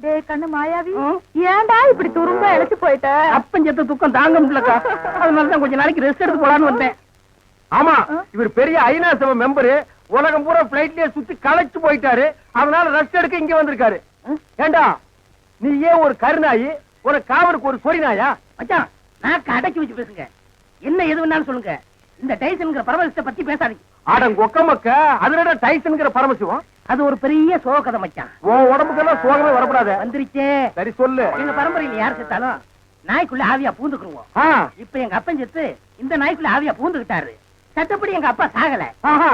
டேய் கண்ணு மாயாவி, ஏன்டா இப்படி துரும்ப இழைச்சு போயிட்ட? அப்பஞ்சத்த துக்கம் தாங்க முடியலக்கா. அதனாலதான் கொஞ்ச நாளைக்கு ரெஸ்ட் எடுத்து போலான்னு வந்தேன். ஆமா, இவர் பெரிய ஐநா சபை மெம்பரு. உலகம் பூரா பிளைட்லயே சுத்தி களைச்சு போயிட்டாரு. அதனால ரெஸ்ட் எடுக்க இங்க வந்திருக்காரு. ஏண்டா, நீ ஏன் ஒரு கருநாயி, ஒரு காவலுக்கு ஒரு சொறி நாயா? மச்சான், நான் அடக்கி வச்சு பேசுங்க. என்ன எது வேணாலும் சொல்லுங்க. இந்த டைசன்ங்கிற பரமசிவத்தை பத்தி பேசாதீங்க. ஆடம் கொக்கமக்க அதுல டைசன்ங்கிற பரமசிவம். அது ஒரு பெரிய சோக கதை மச்சான். உன் உடம்புக்கெல்லாம் சோகமே வரக்கூடாது. வந்துருச்சே. சரி சொல்லு. எங்க பரம்பரையில யார் செத்தாலும் நாய்க்குள்ள ஆவியா பூந்துக்குருவோம். இப்ப எங்க அப்பன் செத்து இந்த நாய்க்குள்ள ஆவியா பூந்துக்கிட்டாரு. சட்டப்படி எங்க அப்பா சாகல.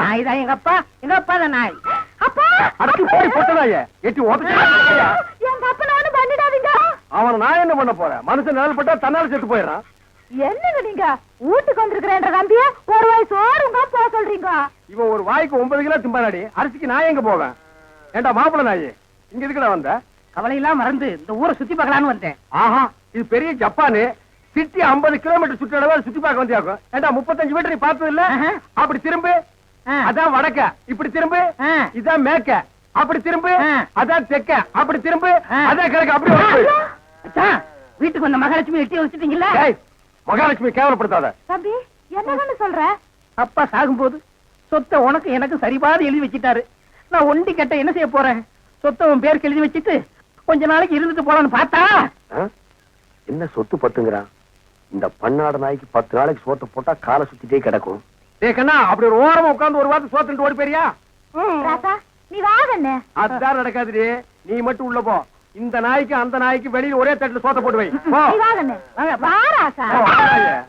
நாய் தான் எங்க அப்பா, எங்க அப்பா தான் நாய். அப்பா அடக்கி போய் போட்டதாயே எட்டி ஓட்ட. எங்க அப்பனை ஒண்ணு பண்ணிடாதீங்க. அவன் நான் என்ன பண்ண போறேன்? மனுஷன் நிழல் பட்டா தன்னால செத்து போயிடறான். என்னங்க நீங்க வீட்டுக்கு வந்திருக்கிறேன்ற நம்பிய ஒரு வாய் சோறுங்க போக சொல்றீங்க? இவன் ஒரு வாய்க்கு 9 கிலோ திம்பாடி. அரிசிக்கு நான் எங்க போவேன்? ஏண்டா மாப்பிள்ள நாயி, இங்க எதுக்குடா வந்த? கவலையெல்லாம் மறந்து இந்த ஊரை சுத்தி பார்க்கலான்னு வந்தேன். ஆஹா, இது பெரிய ஜப்பானு. சிட்டி 50 கிலோமீட்டர் சுற்றளவு சுத்தி பார்க்க வந்தியாக்கும். ஏண்டா 35 மீட்டர் நீ பார்த்தது இல்ல? அப்படி திரும்பு, அதான் வடக்க. இப்படி திரும்பு, இதான் மேக்க. அப்படி திரும்பு, அதான் தெக்க. அப்படி திரும்பு, அதான் கிழக்கு. அப்படி மச்சான், வீட்டுக்கு வந்த மகாலட்சுமி எட்டி வச்சுட்டீங்களா? மகாலட்சுமி கேவலப்படுத்தாத. தம்பி என்னன்னு சொல்ற? அப்பா சாகும்போது சொத்தை உனக்கு எனக்கு சரிபாதி எழுதி வச்சிட்டாரு. நான் ஒண்டி கட்ட என்ன செய்ய போறேன்? சொத்தை உன் பேருக்கு எழுதி வச்சிட்டு கொஞ்ச நாளைக்கு இருந்துட்டு போலான்னு பார்த்தா என்ன சொத்து பத்துங்கிறான்? இந்த பன்னாடு நாய்க்கு 10 நாளைக்கு சோத்த போட்டா காலை சுத்திட்டே கிடக்கும். கண்ணா, அப்படி ஒரு ஓரமா உட்கார்ந்து ஒரு வாரத்தை சோத்துட்டு ஓடி போறியா? ராசா நீ வாங்கண்ணே. அதுதான் நடக்காதுடி. நீ மட்டும் உள்ள போ. இந்த நாய்க்கு அந்த நாய்க்கு வெளியில ஒரே தட்டுல சோத்த போட்டு வை. நீ வாங்கண்ணே. வா ராசா.